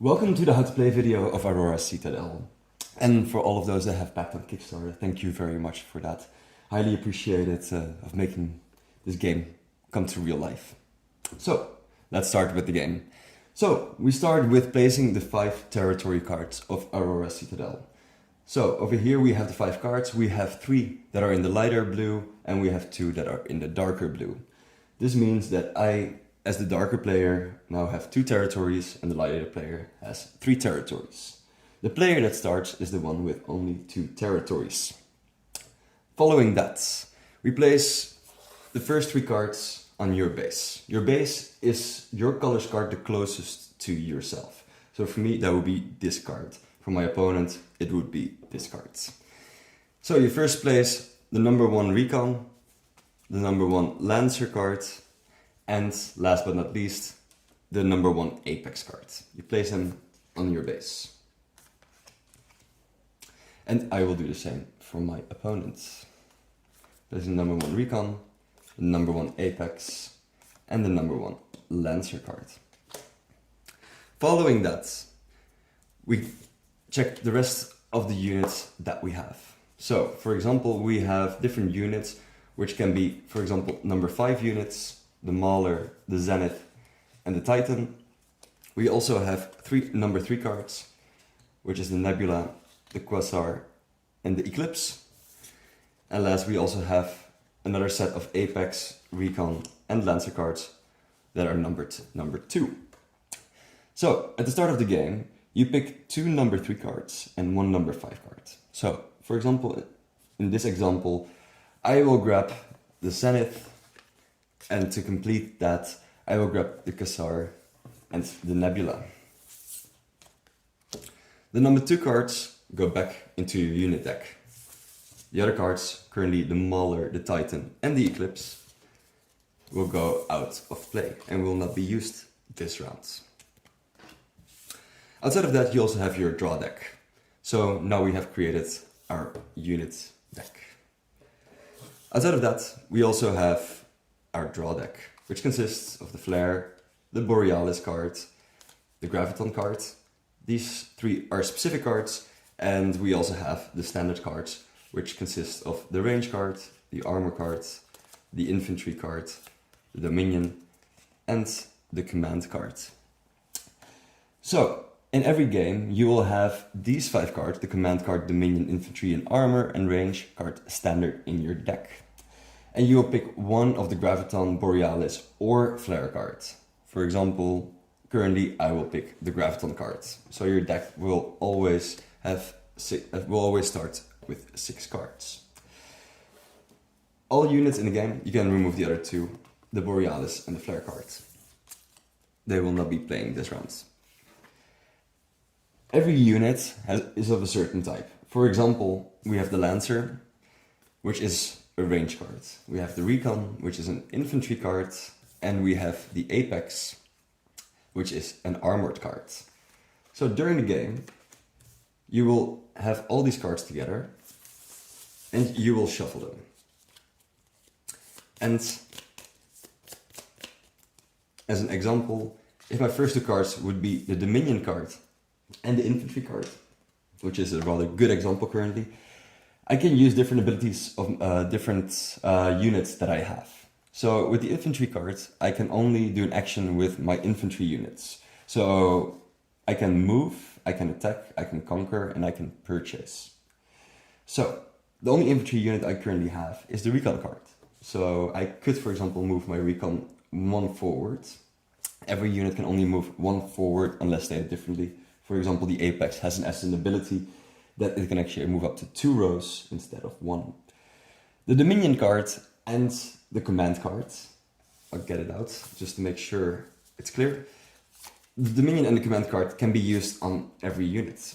Welcome to the How to Play video of Aurora Citadel. And for all of those that have backed on Kickstarter, thank you very much for that. Highly appreciate it of making this game come to real life. So, let's start with the game. So, we start with placing the 5 territory cards of Aurora Citadel. So, over here we have the 5 cards. We have 3 that are in the lighter blue and we have 2 that are in the darker blue. This means that I, as the darker player, now have 2 territories and the lighter player has 3 territories. The player that starts is the one with only 2 territories. Following that, we place the first 3 cards on your base. Your base is your color's card the closest to yourself. So for me that would be this card. For my opponent it would be this card. So you first place the number 1 Recon, the number 1 Lancer card, and last but not least, the number 1 Apex card. You place them on your base. And I will do the same for my opponent. Place the number 1 Recon, the number 1 Apex, and the number 1 Lancer card. Following that, we check the rest of the units that we have. So, for example, we have different units, which can be, for example, number 5 units, the Mauler, the Zenith, and the Titan. We also have number 3 cards, which is the Nebula, the Quasar, and the Eclipse. And last, we also have another set of Apex, Recon, and Lancer cards that are numbered number 2. So, at the start of the game, you pick 2 number 3 cards and 1 number 5 card. So, for example, in this example, I will grab the Zenith, and to complete that, I will grab the Quasar and the Nebula. The number 2 cards go back into your unit deck. The other cards, currently the Mauler, the Titan, and the Eclipse, will go out of play and will not be used this round. Outside of that, you also have your draw deck. So now we have created our unit deck. Outside of that, we also have our draw deck, which consists of the Flare, the Borealis card, the Graviton card. These 3 are specific cards, and we also have the standard cards, which consist of the range card, the armor card, the infantry card, the Dominion, and the command card. So, in every game, you will have these 5 cards, the command card, Dominion, infantry, and armor, and range card standard in your deck. And you will pick one of the Graviton, Borealis, or Flare cards. For example, currently I will pick the Graviton cards. So your deck will always start with 6 cards. All units in the game, you can remove the other 2, the Borealis and the Flare cards. They will not be playing this round. Every unit is of a certain type. For example, we have the Lancer, which is a range card. We have the Recon, which is an infantry card, and we have the Apex, which is an armored card. So during the game, you will have all these cards together, and you will shuffle them. And as an example, if my first 2 cards would be the Dominion card and the infantry card, which is a rather good example currently, I can use different abilities of different units that I have. So with the infantry card, I can only do an action with my infantry units. So I can move, I can attack, I can conquer, and I can purchase. So the only infantry unit I currently have is the Recon card. So I could, for example, move my Recon 1 forward. Every unit can only move 1 forward unless stated differently. For example, the Apex has an ascent ability that it can actually move up to 2 rows instead of 1. The Dominion card and the command card, I'll get it out just to make sure it's clear. The Dominion and the command card can be used on every unit,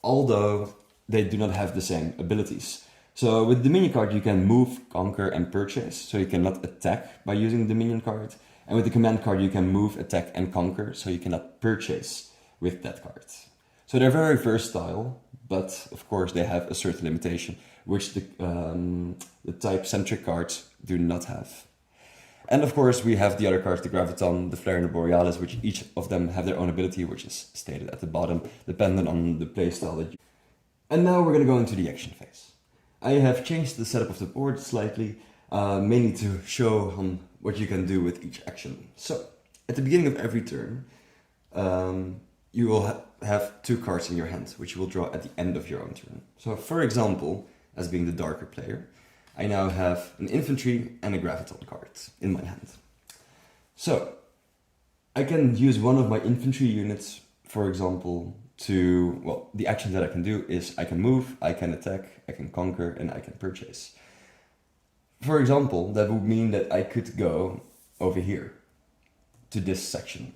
although they do not have the same abilities. So with the Dominion card you can move, conquer, and purchase, so you cannot attack by using the Dominion card. And with the command card you can move, attack, and conquer, so you cannot purchase with that card. So they're very versatile, but of course they have a certain limitation, which the type-centric cards do not have. And of course, we have the other cards, the Graviton, the Flare, and the Borealis, which each of them have their own ability, which is stated at the bottom, dependent on the playstyle that you... And now we're going to go into the action phase. I have changed the setup of the board slightly, mainly to show what you can do with each action. So, at the beginning of every turn, you will have 2 cards in your hand, which you will draw at the end of your own turn. So, for example, as being the darker player, I now have an infantry and a graviton card in my hand. So, I can use one of my infantry units, for example, to, well, the actions that I can do is I can move, I can attack, I can conquer, and I can purchase. For example, that would mean that I could go over here to this section.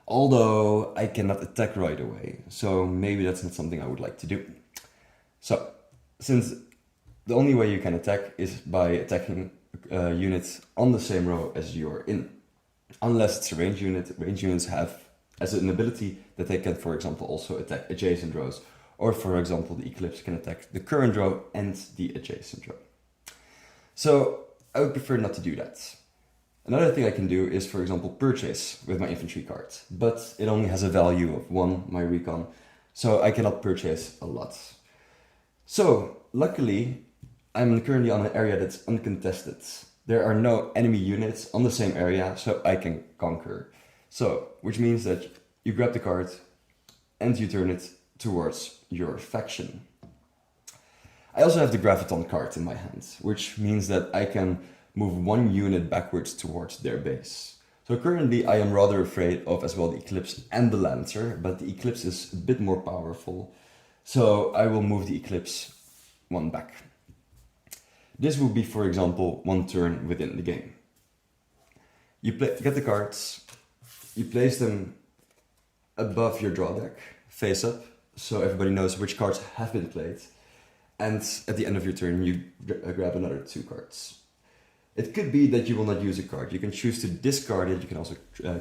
Although I cannot attack right away, so maybe that's not something I would like to do. So, since the only way you can attack is by attacking units on the same row as you're in. Unless it's a ranged unit. Ranged units have as an ability that they can, for example, also attack adjacent rows. Or, for example, the Eclipse can attack the current row and the adjacent row. So, I would prefer not to do that. Another thing I can do is, for example, purchase with my infantry card. But it only has a value of 1, my recon, so I cannot purchase a lot. So, luckily, I'm currently on an area that's uncontested. There are no enemy units on the same area, so I can conquer. So, which means that you grab the card and you turn it towards your faction. I also have the Graviton card in my hand, which means that I can move 1 unit backwards towards their base. So currently I am rather afraid of as well the Eclipse and the Lancer, but the Eclipse is a bit more powerful. So I will move the Eclipse 1 back. This would be, for example, 1 turn within the game. You get the cards, you place them above your draw deck, face up, so everybody knows which cards have been played. And at the end of your turn, you grab another 2 cards. It could be that you will not use a card. You can choose to discard it, you can also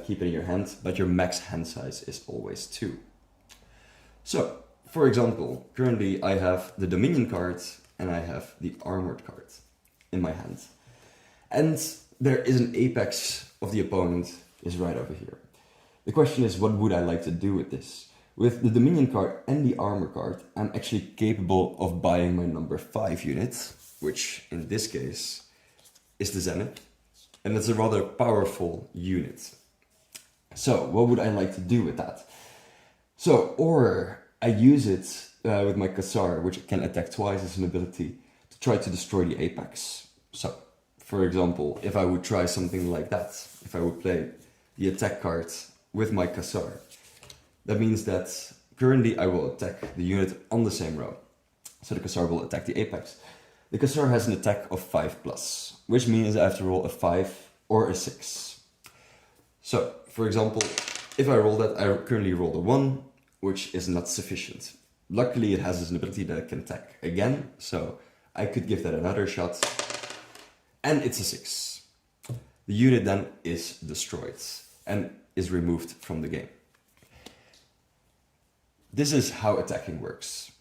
keep it in your hand, but your max hand size is always 2. So, for example, currently I have the Dominion card and I have the Armored card in my hand. And there is an apex of the opponent is right over here. The question is, what would I like to do with this? With the Dominion card and the Armor card, I'm actually capable of buying my number 5 unit, which in this case is the Zenith, and it's a rather powerful unit. So, what would I like to do with that? So, or I use it with my Kassar, which can attack twice as an ability, to try to destroy the apex. So, for example, if I would try something like that, if I would play the attack card with my Kassar, that means that currently I will attack the unit on the same row. So the Kassar will attack the apex. The Kassar has an attack of 5+, which means I have to roll a 5 or a 6. So, for example, if I roll that, I currently rolled a 1, which is not sufficient. Luckily, it has an ability that it can attack again, so I could give that another shot. And it's a 6. The unit then is destroyed and is removed from the game. This is how attacking works.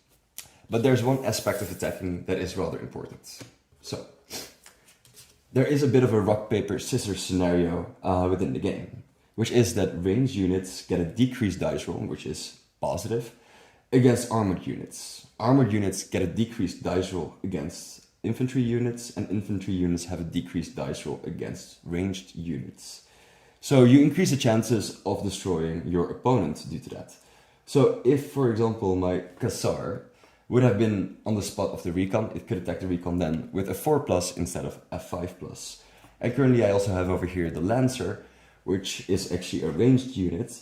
But there's one aspect of attacking that is rather important. So, there is a bit of a rock, paper, scissors scenario within the game, which is that ranged units get a decreased dice roll, which is positive, against armored units. Armored units get a decreased dice roll against infantry units, and infantry units have a decreased dice roll against ranged units. So you increase the chances of destroying your opponent due to that. So if, for example, my Kassar would have been on the spot of the recon, it could attack the recon then with a 4+ instead of a 5+. And currently I also have over here the Lancer, which is actually a ranged unit.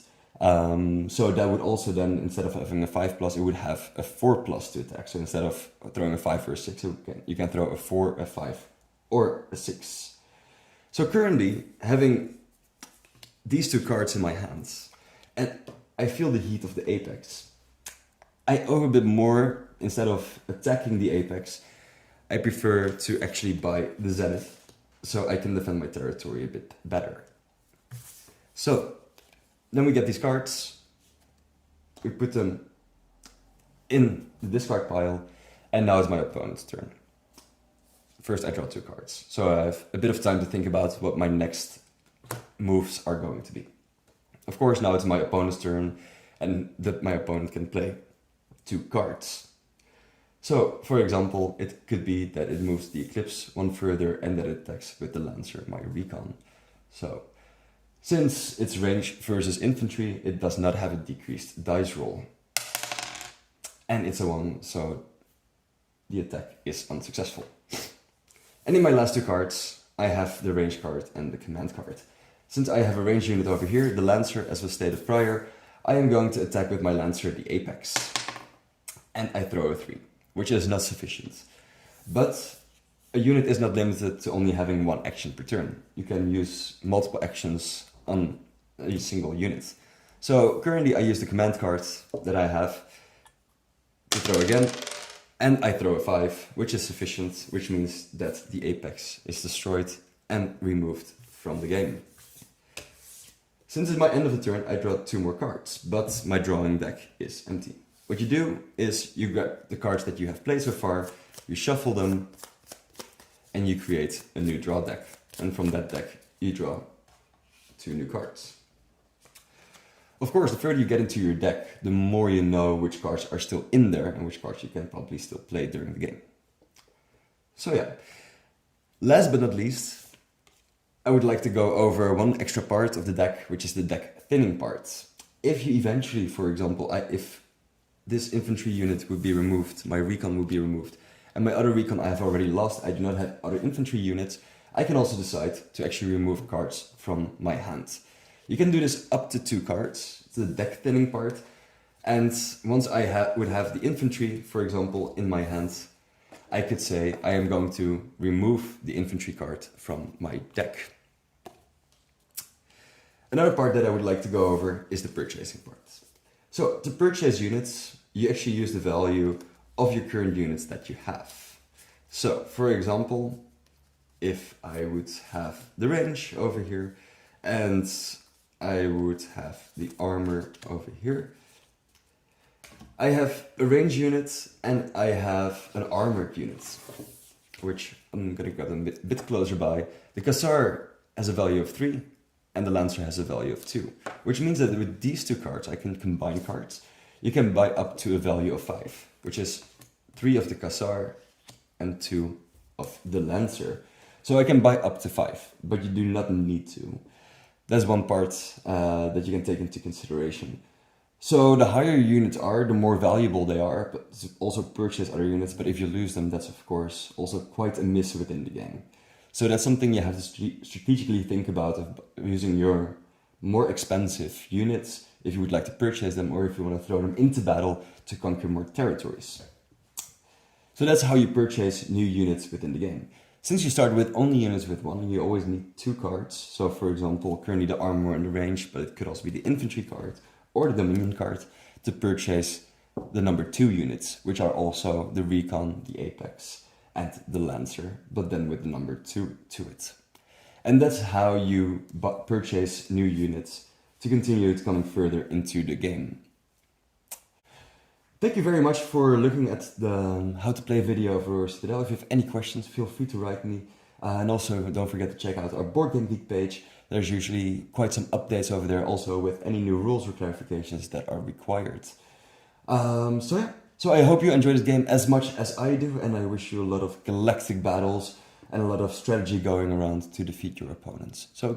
So that would also then, instead of having a 5+, it would have a 4+ to attack. So instead of throwing a 5 or a 6, you can throw a 4, a 5, or a 6. So currently, having these 2 cards in my hands, and I feel the heat of the apex. I owe a bit more. Instead of attacking the apex, I prefer to actually buy the Zenith, so I can defend my territory a bit better. So, then we get these cards, we put them in the discard pile, and now it's my opponent's turn. first I draw 2 cards. So I have a bit of time to think about what my next moves are going to be. Of course, now it's my opponent's turn, and that my opponent can play 2 cards. So, for example, it could be that it moves the Eclipse one further and that it attacks with the Lancer, my Recon. So, since it's range versus infantry, it does not have a decreased dice roll. And it's a 1, so the attack is unsuccessful. And in my last 2 cards, I have the range card and the command card. Since I have a range unit over here, the Lancer, as was stated prior, I am going to attack with my Lancer the Apex. And I throw a 3, which is not sufficient. But a unit is not limited to only having 1 action per turn. You can use multiple actions on a single unit. So currently I use the command card that I have to throw again, and I throw a 5, which is sufficient, which means that the Apex is destroyed and removed from the game. Since it's my end of the turn, I draw 2 more cards, but my drawing deck is empty. What you do is you grab the cards that you have played so far, you shuffle them, and you create a new draw deck. And from that deck, you draw 2 new cards. Of course, the further you get into your deck, the more you know which cards are still in there and which cards you can probably still play during the game. So yeah, last but not least, I would like to go over one extra part of the deck, which is the deck thinning part. If you eventually, for example, if this infantry unit would be removed, my recon would be removed, and my other recon I have already lost, I do not have other infantry units, I can also decide to actually remove cards from my hand. You can do this up to 2 cards, it's the deck thinning part, and once I would have the infantry, for example, in my hand, I could say I am going to remove the infantry card from my deck. Another part that I would like to go over is the purchasing part. So to purchase units, you actually use the value of your current units that you have. So for example, if I would have the range over here and I would have the armor over here, I have a range unit and I have an armored unit, which I'm gonna get a bit closer by. The Cassar has a value of 3 and the Lancer has a value of 2, which means that with these 2 cards, I can combine cards. You can buy up to a value of 5, which is 3 of the Cassar and 2 of the Lancer. So I can buy up to 5, but you do not need to. That's one part that you can take into consideration. So the higher units are, the more valuable they are, but also purchase other units. But if you lose them, that's of course also quite a miss within the game. So that's something you have to strategically think about of using your more expensive units if you would like to purchase them or if you want to throw them into battle to conquer more territories. So that's how you purchase new units within the game. Since you start with only units with 1, you always need 2 cards. So for example, currently the armor and the range, but it could also be the infantry card or the Dominion card to purchase the number 2 units, which are also the Recon, the Apex, and the Lancer, but then with the number 2 to it. And that's how you purchase new units to continue coming further into the game. Thank you very much for looking at the how to play video of Aurora Citadel. If you have any questions, feel free to write me. And also don't forget to check out our Board Game Geek page. There's usually quite some updates over there also with any new rules or clarifications that are required. So I hope you enjoy this game as much as I do, and I wish you a lot of galactic battles and a lot of strategy going around to defeat your opponents. So